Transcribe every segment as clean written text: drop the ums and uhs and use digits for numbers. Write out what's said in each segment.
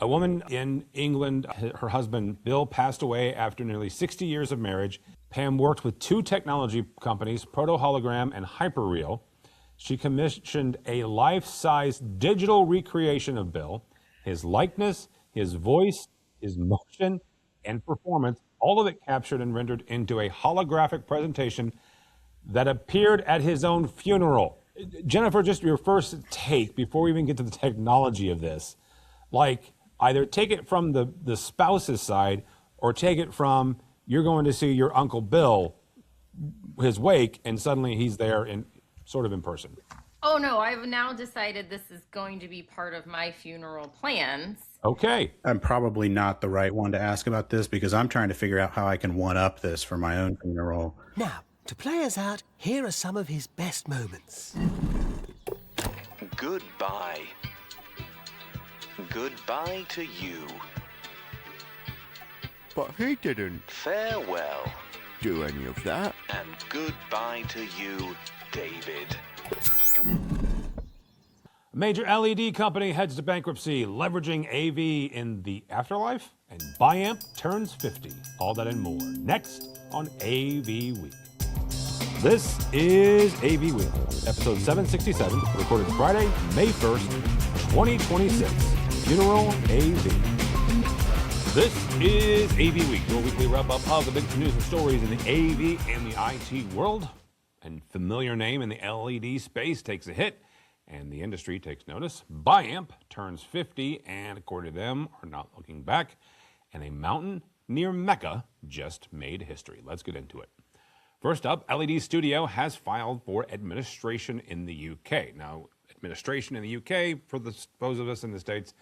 A woman in England, her husband, Bill, passed away after nearly 60 years of marriage. Pam worked with two technology companies, Proto Hologram and Hyperreal. She commissioned a life-size digital recreation of Bill, his likeness, his voice, his motion, and performance, all of it captured and rendered into a holographic presentation that appeared at his own funeral. Jennifer, just your first take before we even get to the technology of this. Like, either take it from the spouse's side or take it from you're going to see your Uncle Bill, his wake, and suddenly he's there in sort of in person. Oh no, I've now decided this is going to be part of my funeral plans. Okay. I'm probably not the right one to ask about this because I'm trying to figure out how I can one-up this for my own funeral. Now, to play us out, here are some of his best moments. Goodbye. Goodbye to you. But he didn't Farewell. do any of that. And goodbye to you, David. A major LED company heads to bankruptcy, leveraging AV in the afterlife, and Biamp turns 50. All that and more next on AV Week. This is AV Week, episode 767, recorded Friday, May 1st, 2026. Funeral AV. This is AV Week, your weekly wrap-up of the big news and stories in the AV and the IT world. And familiar name in the LED space takes a hit, and the industry takes notice. Biamp turns 50, and according to them, are not looking back. And a mountain near Mecca just made history. Let's get into it. First up, LED Studio has filed for administration in the UK. Now, administration in the UK, for those of us in the States,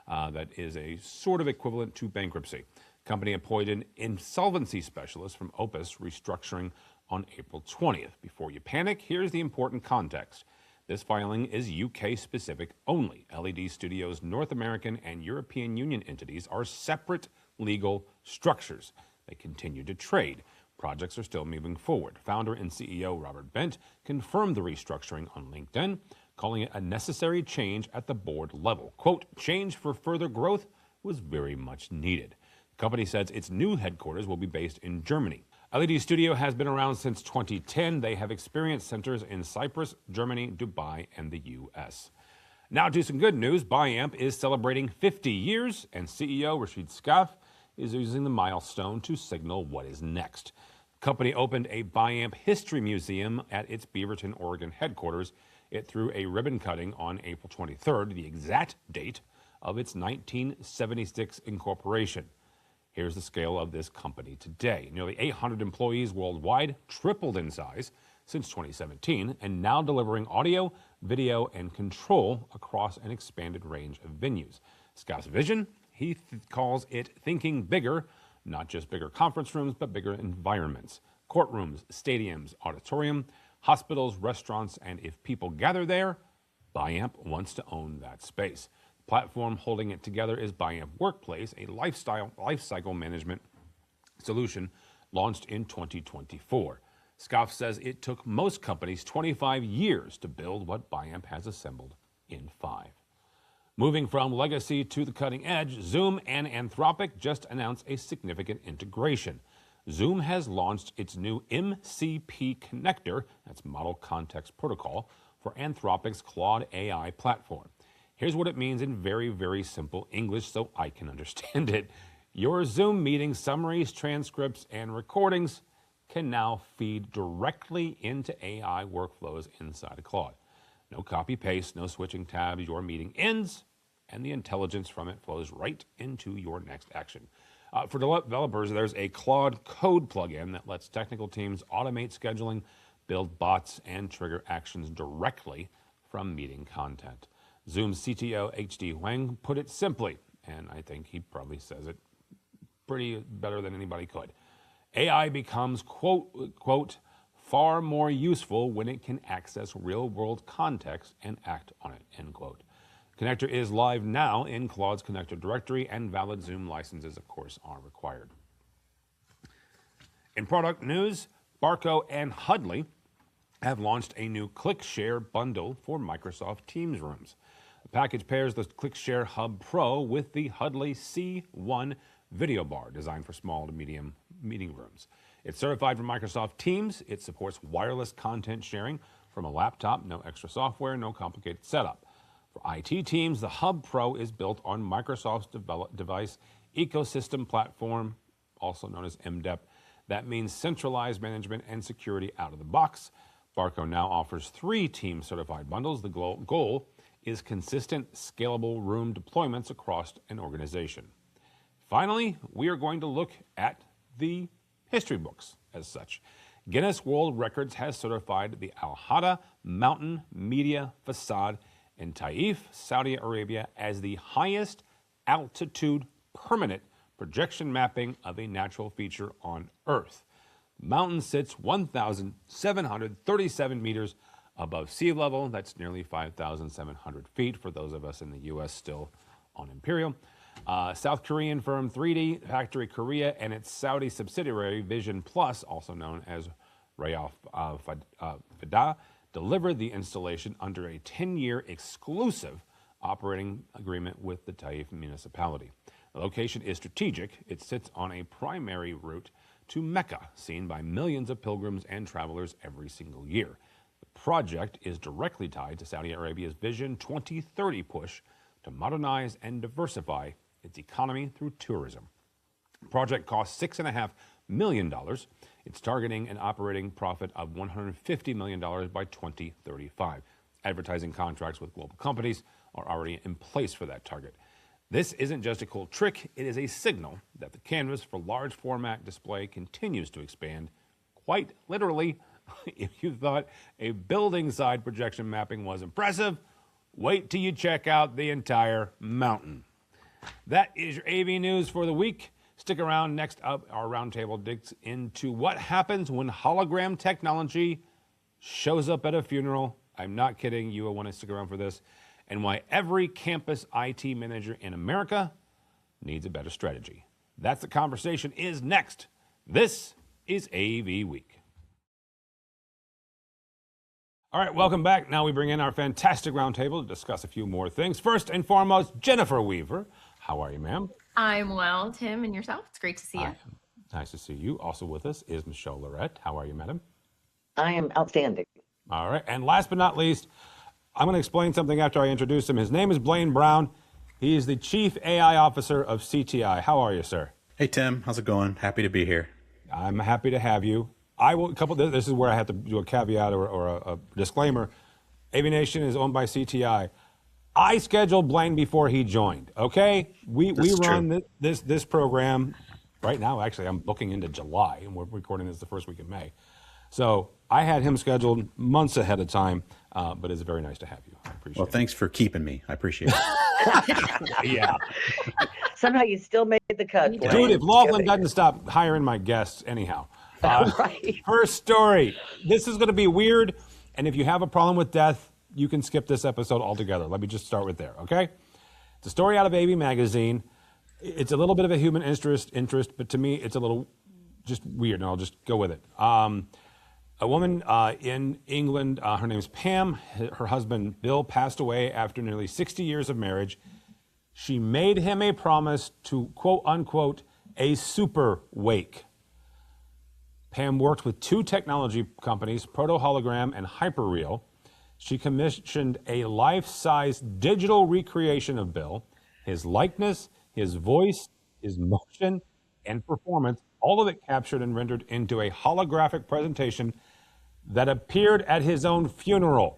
that is a sort of equivalent to bankruptcy. The company appointed an insolvency specialist from Opus Restructuring on April 20th. Before you panic, here's the important context. This filing is UK-specific only. LED Studios' North American and European Union entities are separate legal structures. They continue to trade. Projects are still moving forward. Founder and CEO Robert Bent confirmed the restructuring on LinkedIn, calling it a necessary change at the board level. Quote, change for further growth was very much needed. The company says its new headquarters will be based in Germany. LED Studio has been around since 2010. They have experienced centers in Cyprus, Germany, Dubai, and the US. Now to some good news. Biamp is celebrating 50 years, and CEO Rashid Skaff is using the milestone to signal what is next. The company opened a Biamp History Museum at its Beaverton, Oregon headquarters. It threw a ribbon cutting on April 23rd, the exact date of its 1976 incorporation. Here's the scale of this company today. Nearly 800 employees worldwide, tripled in size since 2017, and now delivering audio, video, and control across an expanded range of venues. Scott's vision, he calls it thinking bigger, not just bigger conference rooms, but bigger environments. Courtrooms, stadiums, auditorium, hospitals, restaurants, and if people gather there, Biamp wants to own that space. The platform holding it together is Biamp Workplace, a lifecycle management solution launched in 2024. Scoff says it took most companies 25 years to build what Biamp has assembled in 5. Moving from legacy to the cutting edge, Zoom and Anthropic just announced a significant integration. Zoom has launched its new MCP connector, that's Model Context Protocol, for Anthropic's Claude AI platform. Here's what it means in very, very simple English so I can understand it. Your Zoom meeting summaries, transcripts, and recordings can now feed directly into AI workflows inside of Claude. No copy-paste, no switching tabs. Your meeting ends, and the intelligence from it flows right into your next action. For developers, there's a Claude Code plugin that lets technical teams automate scheduling, build bots, and trigger actions directly from meeting content. Zoom's CTO HD Huang put it simply, and I think he probably says it pretty better than anybody could. AI becomes, quote, far more useful when it can access real-world context and act on it, end quote. Connector is live now in Claude's connector directory, and valid Zoom licenses, of course, are required. In product news, Barco and Hudley have launched a new ClickShare bundle for Microsoft Teams rooms. The package pairs the ClickShare Hub Pro with the Hudley C1 video bar designed for small to medium meeting rooms. It's certified for Microsoft Teams. It supports wireless content sharing from a laptop, no extra software, no complicated setup. For IT teams, the Hub Pro is built on Microsoft's device ecosystem platform, also known as MDEP. That means centralized management and security out of the box. Barco now offers 3 team certified bundles. The goal is consistent, scalable room deployments across an organization. Finally, we are going to look at the history books as such. Guinness World Records has certified the Al-Hada Mountain Media Facade in Taif, Saudi Arabia, as the highest altitude permanent projection mapping of a natural feature on Earth. The mountain sits 1,737 meters above sea level. That's nearly 5,700 feet for those of us in the U.S. still on Imperial. South Korean firm 3D Factory Korea and its Saudi subsidiary Vision Plus, also known as Rayaf Fida, delivered the installation under a 10-year exclusive operating agreement with the Taif municipality. The location is strategic. It sits on a primary route to Mecca, seen by millions of pilgrims and travelers every single year. The project is directly tied to Saudi Arabia's Vision 2030 push to modernize and diversify its economy through tourism. The project costs $6.5 million. It's targeting an operating profit of $150 million by 2035. Advertising contracts with global companies are already in place for that target. This isn't just a cool trick, it is a signal that the canvas for large format display continues to expand. Quite literally, if you thought a building side projection mapping was impressive, wait till you check out the entire mountain. That is your AV news for the week. Stick around. Next up, our roundtable digs into what happens when hologram technology shows up at a funeral. I'm not kidding. You will want to stick around for this. And why every campus IT manager in America needs a better strategy. That's the conversation is next. This is AV Week. All right, welcome back. Now we bring in our fantastic roundtable to discuss a few more things. First and foremost, Jennifer Weaver. How are you, ma'am? I'm well, Tim, and yourself? It's great to see you. Nice to see you. Also with us is Michelle Lorette. How are you, madam? I am outstanding. All right, and last but not least, I'm going to explain something after I introduce him. His name is Blaine Brown. He is the Chief AI Officer of CTI. How are you, sir? Hey, Tim. How's it going? Happy to be here. I'm happy to have you. I will this is where I have to do a caveat or a disclaimer. AVNation is owned by CTI. I scheduled Blaine before he joined. Okay, we run this program right now. Actually, I'm booking into July, and we're recording this the first week of May. So I had him scheduled months ahead of time, but it's very nice to have you. I appreciate it. Well, thanks for keeping me. I appreciate it. Yeah. Somehow you still made the cut. Blaine. Dude, if Laughlin doesn't stop hiring my guests anyhow. Right. First story. This is going to be weird, and if you have a problem with death, you can skip this episode altogether. Let me just start with there, okay? It's a story out of AV Magazine. It's a little bit of a human interest, but to me, it's a little just weird, and I'll just go with it. A woman in England, her name's Pam. Her husband, Bill, passed away after nearly 60 years of marriage. She made him a promise to, quote, unquote, a super wake. Pam worked with 2 technology companies, Proto Hologram and Hyperreal. She commissioned a life-size digital recreation of Bill, his likeness, his voice, his motion, and performance, all of it captured and rendered into a holographic presentation that appeared at his own funeral.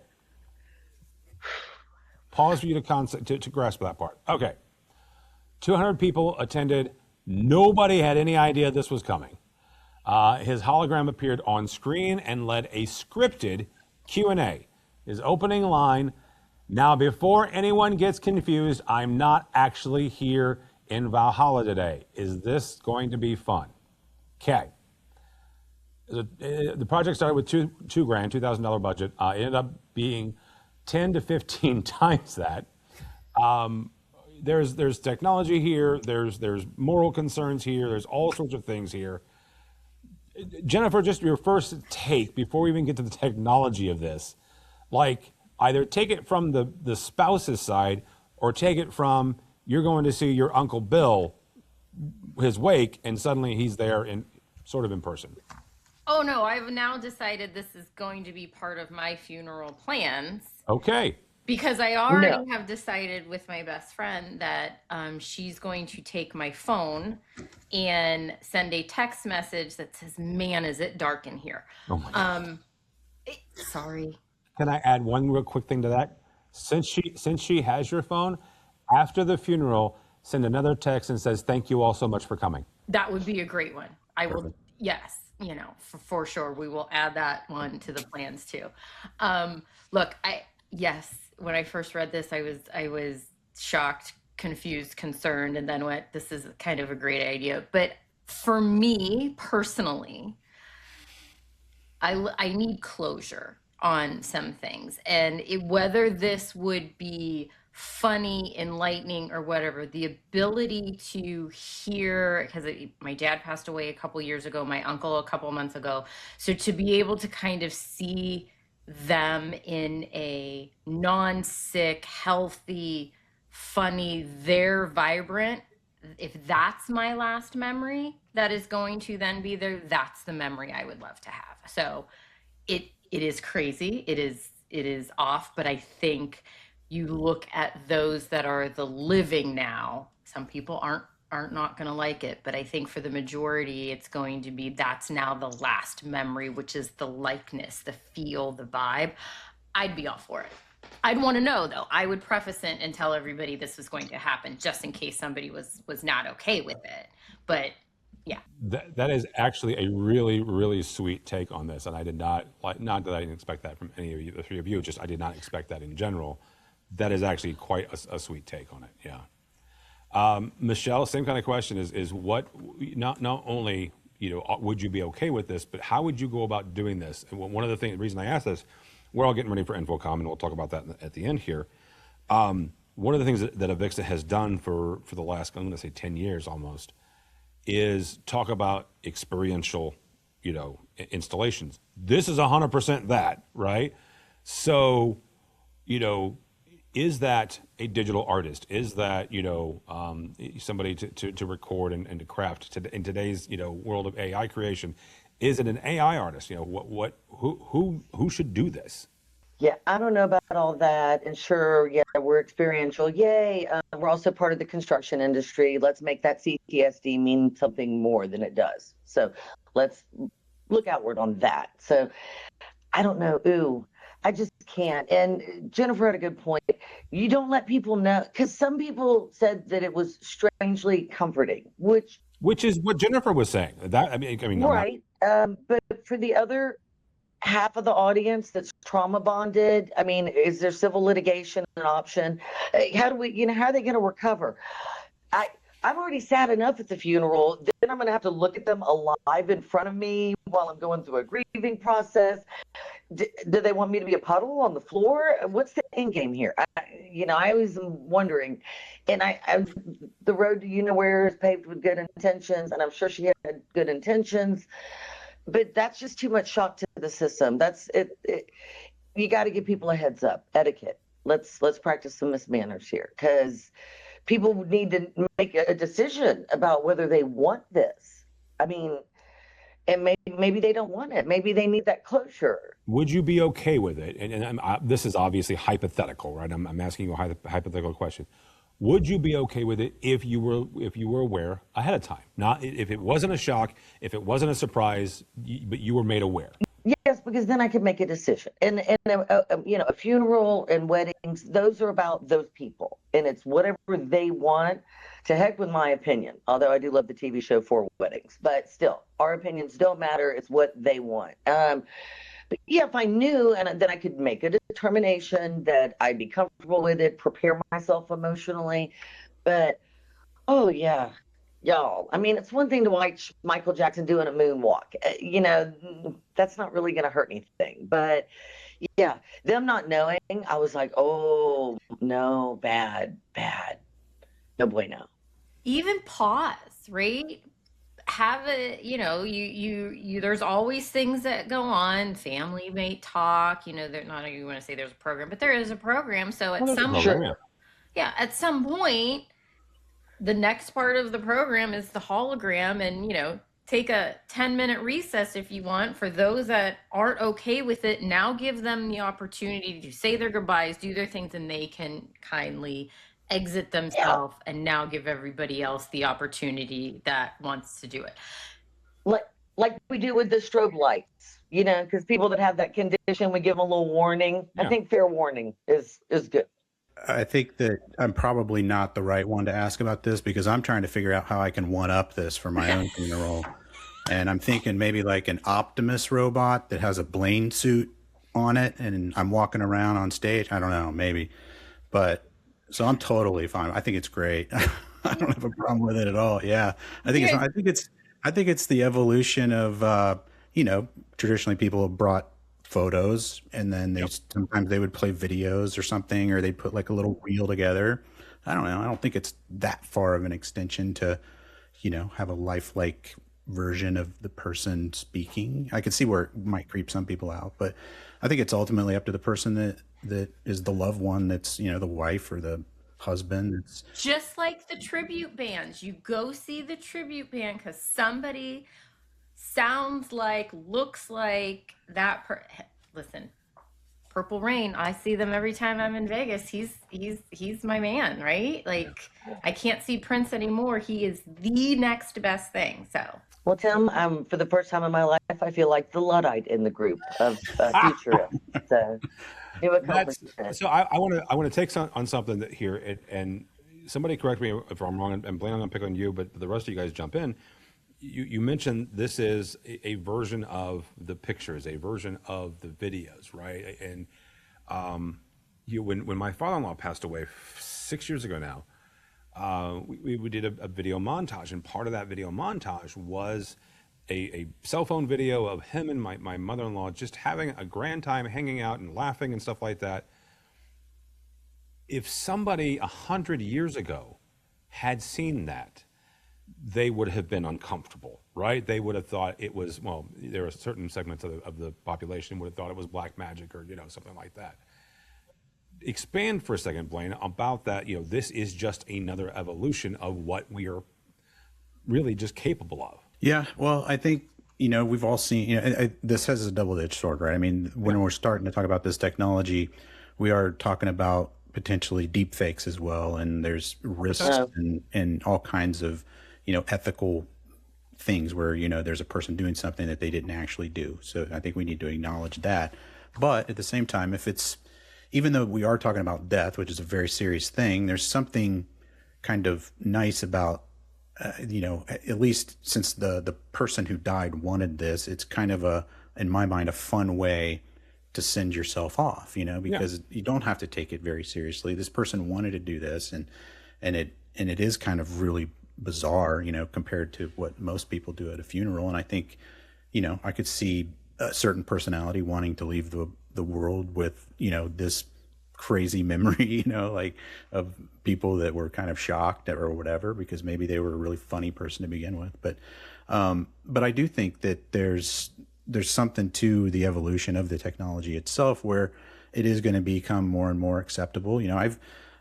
Pause for you to grasp that part. Okay. 200 people attended. Nobody had any idea this was coming. His hologram appeared on screen and led a scripted Q&A. His opening line, "Now before anyone gets confused, I'm not actually here in Valhalla today. Is this going to be fun?" Okay. The project started with $2,000 budget. It ended up being 10 to 15 times that. There's technology here. There's moral concerns here. There's all sorts of things here. Jennifer, just your first take before we even get to the technology of this. Like, either take it from the spouse's side or take it from you're going to see your Uncle Bill, his wake, and suddenly he's there in sort of in person. Oh no, I've now decided this is going to be part of my funeral plans. Okay. Because I already have decided with my best friend that she's going to take my phone and send a text message that says, "Man, is it dark in here?" Oh my God. Sorry. Can I add one real quick thing to that? Since she has your phone, after the funeral, send another text and says, "Thank you all so much for coming." That would be a great one. I will, yes, for sure. We will add that one to the plans too. Look, yes, when I first read this, I was shocked, confused, concerned, and then went, this is kind of a great idea. But for me personally, I need closure on some things. And whether this would be funny, enlightening, or whatever, the ability to hear, because my dad passed away a couple years ago, my uncle a couple months ago. So to be able to kind of see them in a non-sick, healthy, funny, they're vibrant, if that's my last memory that is going to then be there, that's the memory I would love to have. So it is crazy, it is off, but I think you look at those that are the living now, some people aren't not going to like it, but I think for the majority, it's going to be, that's now the last memory, which is the likeness, the feel, the vibe. I'd be all for it. I'd want to know though. I would preface it and tell everybody this was going to happen just in case somebody was not okay with it. But yeah. That is actually a really, really sweet take on this. And I did not that I didn't expect that from any of you, the three of you, just I did not expect that in general. That is actually quite a sweet take on it. Yeah. Michelle, same kind of question is what, not only, would you be okay with this, but how would you go about doing this? And one of the reason I asked this, we're all getting ready for InfoComm, and we'll talk about that at the end here. One of the things that AVIXA has done for the last, I'm going to say 10 years almost, is talk about experiential, installations. This is 100% that, right? So, is that a digital artist? Is that, somebody to record and to craft in today's, world of AI creation? Is it an AI artist? Who should do this? Yeah, I don't know about all that. And sure, yeah, we're experiential. Yay. We're also part of the construction industry. Let's make that CTSD mean something more than it does. So let's look outward on that. So I don't know. Ooh, I just can't. And Jennifer had a good point. You don't let people know, because some people said that it was strangely comforting, which is what Jennifer was saying. That I mean, right. But for the other half of the audience that's trauma bonded, I mean, is there civil litigation an option? How do we, how are they going to recover? I've already sat enough at the funeral. Then I'm going to have to look at them alive in front of me while I'm going through a grieving process. Do they want me to be a puddle on the floor? What's the end game here? I always am wondering. And the road to where is paved with good intentions, and I'm sure she had good intentions, but that's just too much shock to the system. That's it. You got to give people a heads up. Etiquette. Let's practice some manners here, because people need to make a decision about whether they want this. I mean, and maybe they don't want it. Maybe they need that closure. Would you be okay with it? And this is obviously hypothetical, right? I'm asking you a hypothetical question. Would you be okay with it if you were aware ahead of time? Not if it wasn't a shock, if it wasn't a surprise, but you were made aware. Yes, because then I could make a decision. And a funeral and weddings, those are about those people, and it's whatever they want. To heck with my opinion, although I do love the TV show For Weddings, but still, our opinions don't matter. It's what they want. But yeah, if I knew, and then I could make a determination that I'd be comfortable with it, prepare myself emotionally. But oh yeah, y'all, I mean, it's one thing to watch Michael Jackson doing a moonwalk. That's not really going to hurt anything. But yeah, them not knowing, I was like, oh no, bad, no bueno. Even pause, right? have it, there's always things that go on. Family may talk, they're not, you want to say there's a program, but there is a program. So at some Sure. yeah, at some point, the next part of the program is the hologram, and take a 10-minute recess if you want. For those that aren't okay with it, now give them the opportunity to say their goodbyes, do their things, and they can kindly exit themselves, and now give everybody else the opportunity that wants to do it. Like we do with the strobe lights, because people that have that condition, we give them a little warning. Yeah. I think fair warning is good. I think that I'm probably not the right one to ask about this because I'm trying to figure out how I can one up this for my own funeral. And I'm thinking maybe like an Optimus robot that has a Blaine suit on it and I'm walking around on stage. I don't know, maybe. But so I'm totally fine. I think it's great. I don't have a problem with it at all. Yeah. I think it's the evolution of traditionally people have brought photos and then sometimes they would play videos or something, or they'd put like a little reel together. I don't know. I don't think it's that far of an extension to, have a lifelike version of the person speaking. I could see where it might creep some people out, but I think it's ultimately up to the person that is the loved one. That's, the wife or the husband. It's just like the tribute bands. You go see the tribute band because somebody sounds like, looks like that. Listen, Purple Rain, I see them every time I'm in Vegas. He's my man, right? Like, I can't see Prince anymore. He is the next best thing. So, Well, Tim, for the first time in my life, I feel like the Luddite in the group of futurists. So, new accomplishment. So I want to take on something that here, and somebody correct me if I'm wrong, and Blaine, I'm going to pick on you, but the rest of you guys jump in. You mentioned this is a version of the pictures, a version of the videos, right? And when my father-in-law passed away 6 years ago now, we did a video montage, and part of that video montage was a cell phone video of him and my mother-in-law just having a grand time, hanging out and laughing and stuff like that. If somebody 100 years ago had seen that, they would have been uncomfortable, right? They would have thought it was, well, there are certain segments of the population would have thought it was black magic or, something like that. Expand for a second, Blaine, about that. This is just another evolution of what we are really just capable of. Yeah. Well, I think, we've all seen, this has a double-edged sword, right? I mean, when we're starting to talk about this technology, we are talking about potentially deep fakes as well. And there's risks and all kinds of, ethical things where, there's a person doing something that they didn't actually do. So I think we need to acknowledge that. But at the same time, even though we are talking about death, which is a very serious thing, there's something kind of nice about, at least since the person who died wanted this, it's kind of in my mind, a fun way to send yourself off, because you don't have to take it very seriously. This person wanted to do this and it is kind of really bizarre, compared to what most people do at a funeral. And I think, I could see a certain personality wanting to leave the world with, this crazy memory, like of people that were kind of shocked or whatever, because maybe they were a really funny person to begin with. But I do think that there's something to the evolution of the technology itself where it is going to become more and more acceptable.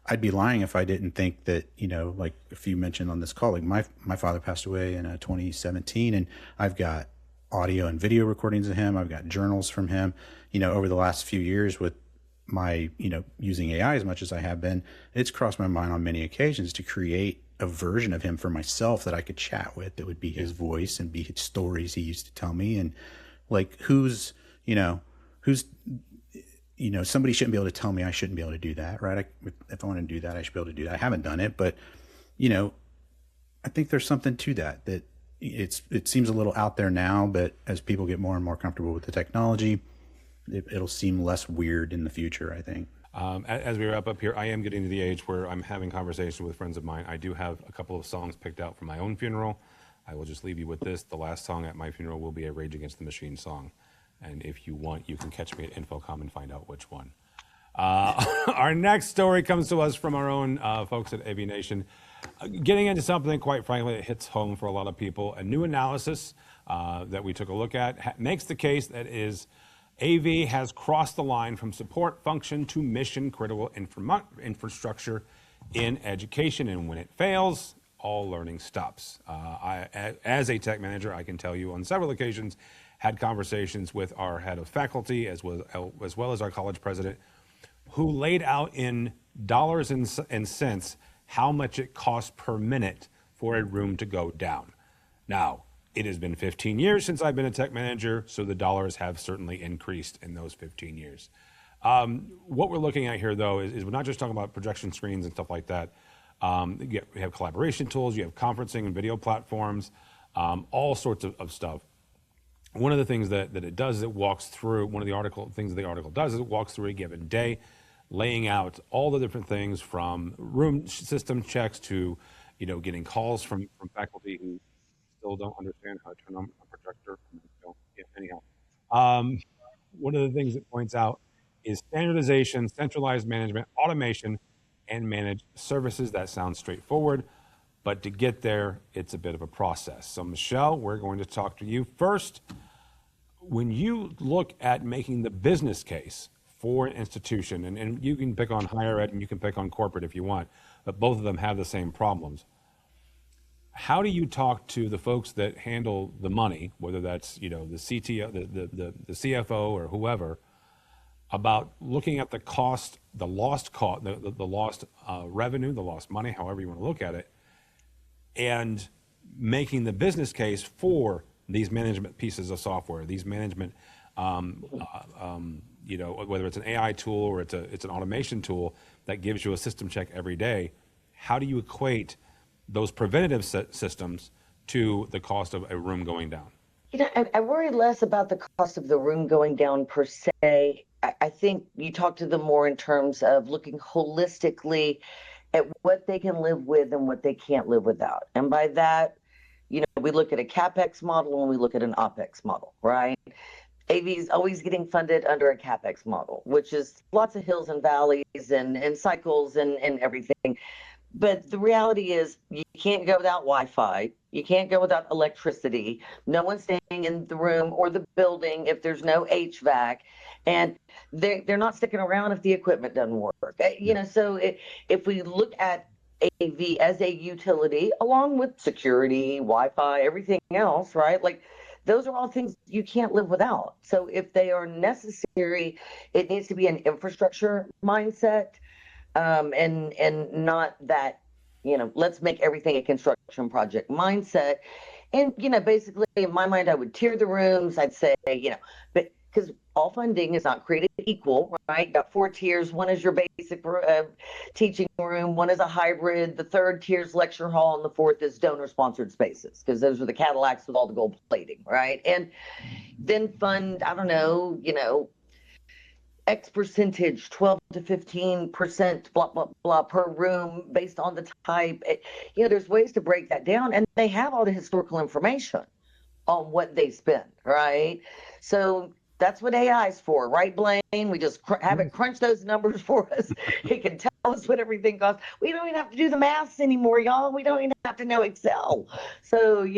I'd be lying if I didn't think that, like if you mentioned on this call, like my father passed away in 2017, and I've got audio and video recordings of him. I've got journals from him, over the last few years with my, using AI as much as I have been. It's crossed my mind on many occasions to create a version of him for myself that I could chat with, that would be his voice and be his stories he used to tell me. And like, somebody shouldn't be able to tell me I shouldn't be able to do that, right? If I want to do that, I should be able to do that. I haven't done it, but I think there's something to that it seems a little out there now, but as people get more and more comfortable with the technology, it'll seem less weird in the future, I think. As we wrap up here, I am getting to the age where I'm having conversation with friends of mine. I do have a couple of songs picked out for my own funeral. I will just leave you with this. The last song at my funeral will be a Rage Against the Machine song. And if you want, you can catch me at Infocom and find out which one. Our next story comes to us from our own folks at AVNation. Getting into something, quite frankly, that hits home for a lot of people. A new analysis that we took a look at makes the case that AV has crossed the line from support function to mission critical infrastructure in education. And when it fails, all learning stops. As a tech manager, I can tell you on several occasions, had conversations with our head of faculty as well as our college president, who laid out in dollars and cents how much it costs per minute for a room to go down. Now, it has been 15 years since I've been a tech manager, so the dollars have certainly increased in those 15 years. What we're looking at here, though, is we're not just talking about projection screens and stuff like that. You have collaboration tools, you have conferencing and video platforms, all sorts of stuff. One of the things that it does is it walks through, one of the things the article does is it walks through a given day, laying out all the different things from room system checks to, getting calls from faculty who still don't understand how to turn on a projector. Anyhow, one of the things it points out is standardization, centralized management, automation, and managed services. That sounds straightforward, but to get there, it's a bit of a process. So Michelle, we're going to talk to you first. When you look at making the business case for an institution, and you can pick on higher ed and you can pick on corporate if you want, but both of them have the same problems. How do you talk to the folks that handle the money, whether that's the CTO, the CFO, or whoever, about looking at the cost, the lost cost, the lost revenue, the lost money, however you want to look at it, and making the business case for these management pieces of software, these management, whether it's an AI tool or it's an automation tool that gives you a system check every day. How do you equate those preventative systems to the cost of a room going down? I worry less about the cost of the room going down per se. I think you talk to them more in terms of looking holistically at what they can live with and what they can't live without. And by that, we look at a CapEx model and we look at an OpEx model, right? AV is always getting funded under a CapEx model, which is lots of hills and valleys and cycles and everything. But the reality is you can't go without Wi-Fi. You can't go without electricity. No one's staying in the room or the building if there's no HVAC. And they're not sticking around if the equipment doesn't work. So if we look at AV as a utility, along with security, Wi-Fi, everything else, right? Like those are all things you can't live without. So if they are necessary, it needs to be an infrastructure mindset. And not that, let's make everything a construction project mindset. And, basically in my mind, I would tier the rooms. I'd say, but because all funding is not created equal, right? You got 4 tiers. One is your basic teaching room. One is a hybrid. The third tier is lecture hall. And the fourth is donor sponsored spaces, because those are the Cadillacs with all the gold plating, right? And then fund, I don't know, X percentage, 12 to 15%, blah, blah, blah per room based on the type. There's ways to break that down, and they have all the historical information on what they spend, right? So that's what AI is for, right, Blaine? We just have it crunch those numbers for us. It can tell us what everything costs. We don't even have to do the maths anymore, y'all. We don't even have to know Excel. So,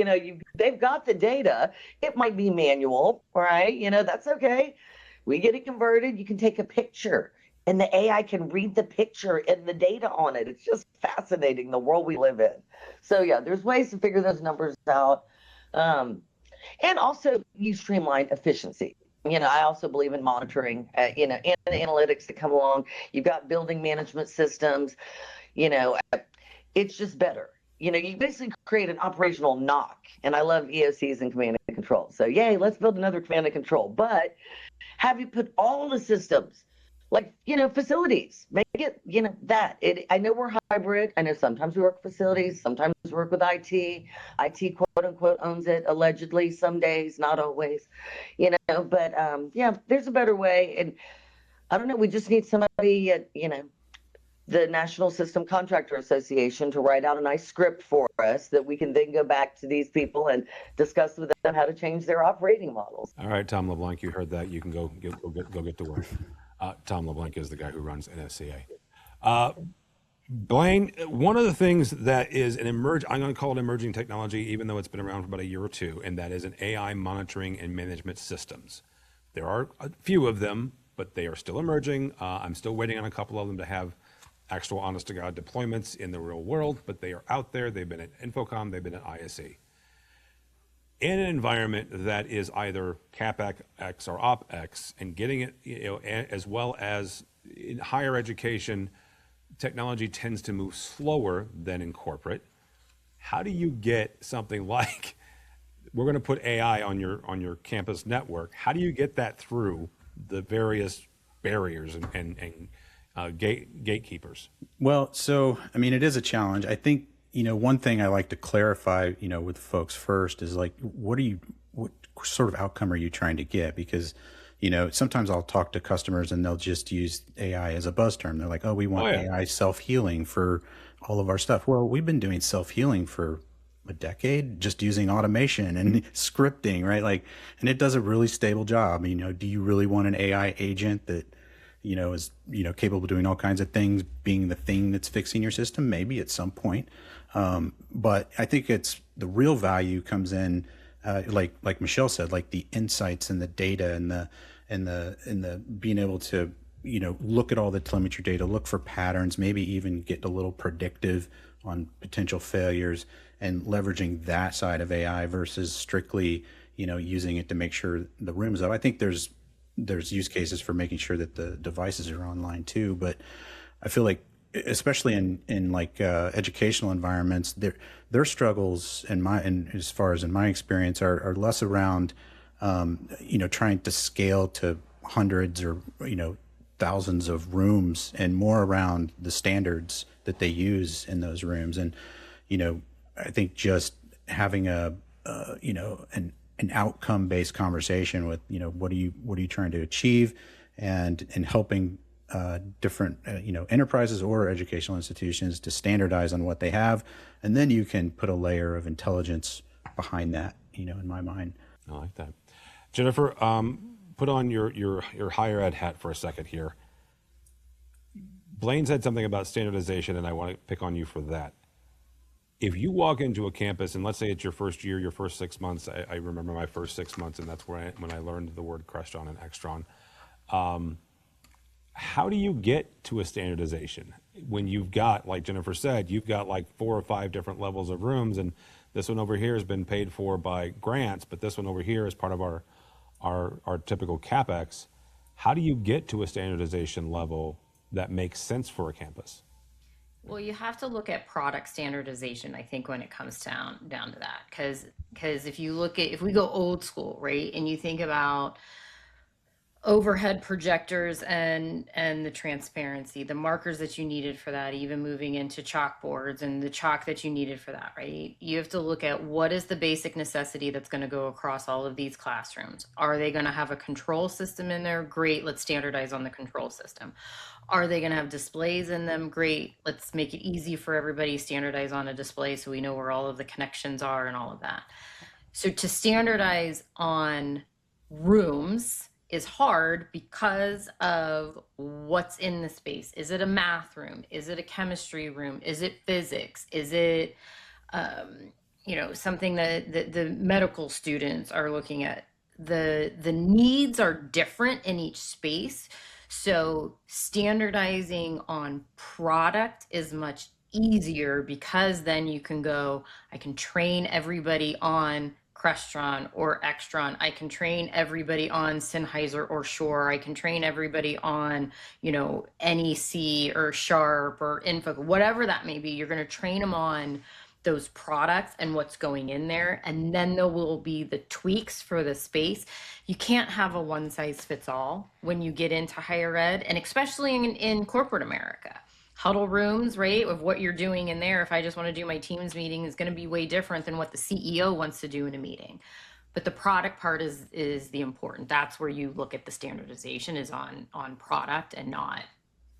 they've got the data. It might be manual, right? That's okay. We get it converted. You can take a picture and the AI can read the picture and the data on it. It's just fascinating, the world we live in. So yeah, there's ways to figure those numbers out. And also you streamline efficiency. I also believe in monitoring, and the analytics that come along. You've got building management systems, it's just better. You basically create an operational knock. And I love EOCs and command and control. So yay, let's build another command and control. But have you put all the systems, like, facilities, make it, that. I know we're hybrid. I know sometimes we work with facilities, sometimes we work with IT. IT, quote unquote, owns it, allegedly, some days, not always, but yeah, there's a better way. And I don't know, we just need somebody at, the National System Contractor Association to write out a nice script for us that we can then go back to these people and discuss with them how to change their operating models. All right, Tom LeBlanc, you heard that. You can go get to work. Tom LeBlanc is the guy who runs NSCA. Blaine, one of the things that is I'm going to call it emerging technology, even though it's been around for about a year or two, and that is an AI monitoring and management systems. There are a few of them, but they are still emerging. I'm still waiting on a couple of them to have actual honest to God deployments in the real world, but they are out there. They've been at Infocom, they've been at ISE. In an environment that is either CapEx or OpEx, and getting it, as well as in higher education, technology tends to move slower than in corporate. How do you get something like, we're going to put AI on your campus network? How do you get that through the various barriers and gatekeepers? Well, so, I mean, it is a challenge. I think, one thing I like to clarify, with folks first is like, what sort of outcome are you trying to get? Because, sometimes I'll talk to customers and they'll just use AI as a buzz term. They're like, oh, we want AI self-healing for all of our stuff. Well, we've been doing self-healing for a decade, just using automation and scripting, right? Like, and it does a really stable job. Do you really want an AI agent that, is, capable of doing all kinds of things, being the thing that's fixing your system? Maybe at some point. But I think the real value comes in, like Michelle said, like the insights and the data and the being able to, look at all the telemetry data, look for patterns, maybe even get a little predictive on potential failures, and leveraging that side of AI versus strictly, using it to make sure the room's up. I think there's use cases for making sure that the devices are online too, but I feel like, especially in like educational environments, their struggles and as far as in my experience are less around trying to scale to hundreds or thousands of rooms, and more around the standards that they use in those rooms. And I think just having an outcome based conversation with what are you trying to achieve, and helping different enterprises or educational institutions to standardize on what they have, and then you can put a layer of intelligence behind that. In my mind, I like that. Jennifer, put on your higher ed hat for a second here. Blaine said something about standardization, and I want to pick on you for that. If you walk into a campus, and let's say it's your first year, your first 6 months, I remember my first 6 months, and that's when I learned the word Crestron and Extron. How do you get to a standardization when you've got, like Jennifer said, you've got like 4 or 5 different levels of rooms, and this one over here has been paid for by grants, but this one over here is part of our typical CapEx. How do you get to a standardization level that makes sense for a campus? Well, you have to look at product standardization, I think, when it comes down to that. Because if we go old school, right, and you think about overhead projectors and the transparency, the markers that you needed for that, even moving into chalkboards and the chalk that you needed for that, right? You have to look at what is the basic necessity that's going to go across all of these classrooms. Are they going to have a control system in there? Great, let's standardize on the control system. Are they going to have displays in them? Great, let's make it easy for everybody, standardize on a display so we know where all of the connections are and all of that. So to standardize on rooms is hard because of what's in the space. Is it a math room? Is it a chemistry room? Is it physics? Is it something that the medical students are looking at? The needs are different in each space. So standardizing on product is much easier, because then you can go, I can train everybody on Crestron or Extron. I can train everybody on Sennheiser or Shure. I can train everybody on, NEC or Sharp or Info, whatever that may be. You're going to train them on those products and what's going in there. And then there will be the tweaks for the space. You can't have a one size fits all when you get into higher ed, and especially in corporate America. Huddle rooms, right, of what you're doing in there. If I just want to do my Teams meeting, is going to be way different than what the CEO wants to do in a meeting. But the product part is the important. That's where you look at the standardization, is on product and not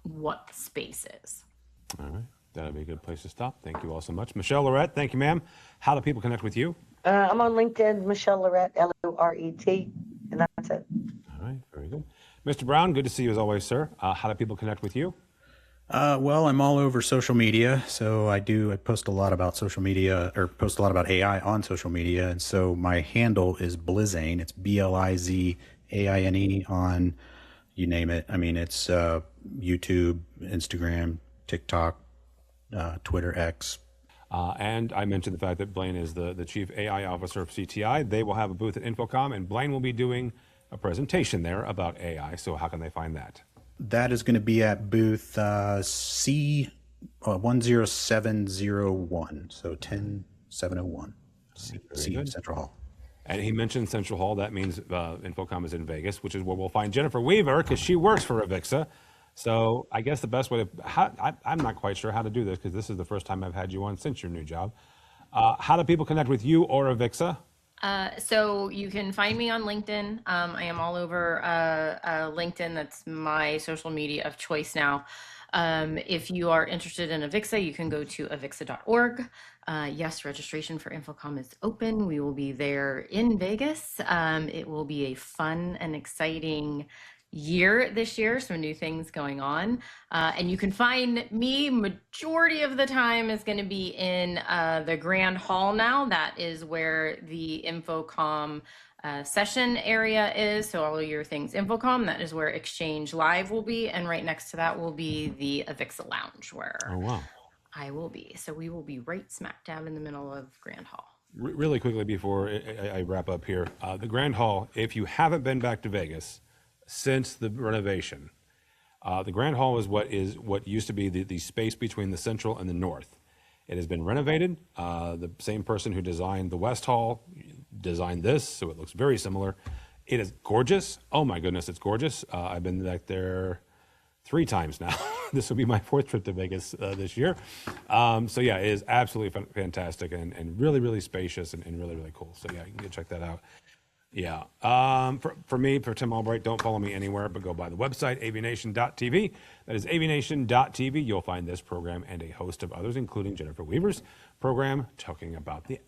what the space is. All right. That'll be a good place to stop. Thank you all so much. Michelle Lorette, thank you, ma'am. How do people connect with you? I'm on LinkedIn, Michelle Lorette, Lorette, and that's it. All right, very good. Mr. Brown, good to see you as always, sir. How do people connect with you? Well, I'm all over social media. So I post a lot about social media or post a lot about AI on social media. And so my handle is Blizaine. It's Blizaine on, you name it. I mean, it's YouTube, Instagram, TikTok, Twitter, X. And I mentioned the fact that Blaine is the Chief AI Officer of CTI. They will have a booth at Infocom, and Blaine will be doing a presentation there about AI. So how can they find that? That is going to be at booth C 10701. So 10701. C Central Hall. And he mentioned Central Hall. That means Infocom is in Vegas, which is where we'll find Jennifer Weaver because she works for Avixa. So I guess the best way to, I'm not quite sure how to do this because this is the first time I've had you on since your new job. How do people connect with you or Avixa? So you can find me on LinkedIn. I am all over LinkedIn. That's my social media of choice now. If you are interested in Avixa, you can go to avixa.org. Yes, registration for Infocom is open. We will be there in Vegas. It will be a fun and exciting year this year, some new things going on. And you can find me majority of the time is going to be in the Grand Hall now. That is where the Infocom session area is. So all of your things Infocom, that is where Exchange Live will be. And right next to that will be the Avixa Lounge where I will be. So we will be right smack dab in the middle of Grand Hall. Really quickly before I wrap up here, the Grand Hall, if you haven't been back to Vegas since the renovation, the Grand Hall is what used to be the space between the Central and the North. It has been renovated. The same person who designed the West Hall designed this, so it looks very similar. It is gorgeous. Oh my goodness, it's gorgeous. I've been back there 3 times now. This will be my 4th trip to Vegas this year. So yeah, it is absolutely fantastic and really, really spacious and really, really cool. So yeah, you can check that out. Yeah. For me, for Tim Albright, don't follow me anywhere, but go by the website, AVNation.tv. That is AVNation.tv. You'll find this program and a host of others, including Jennifer Weaver's program, talking about the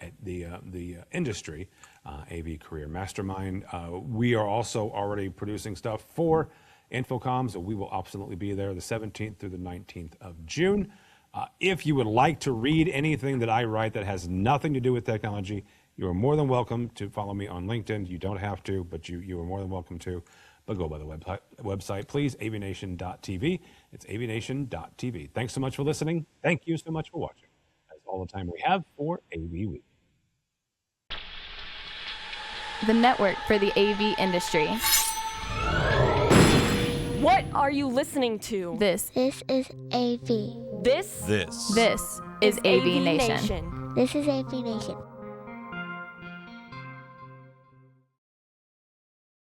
industry, AV Career Mastermind. We are also already producing stuff for Infocom, so we will absolutely be there the 17th through the 19th of June. If you would like to read anything that I write that has nothing to do with technology, you are more than welcome to follow me on LinkedIn. You don't have to, but you are more than welcome to. But go by the website, please, AVNation.tv. It's AVNation.tv. Thanks so much for listening. Thank you so much for watching. That's all the time we have for AV Week. The network for the AV industry. What are you listening to? This is AV. This is AV Nation. This is AV Nation.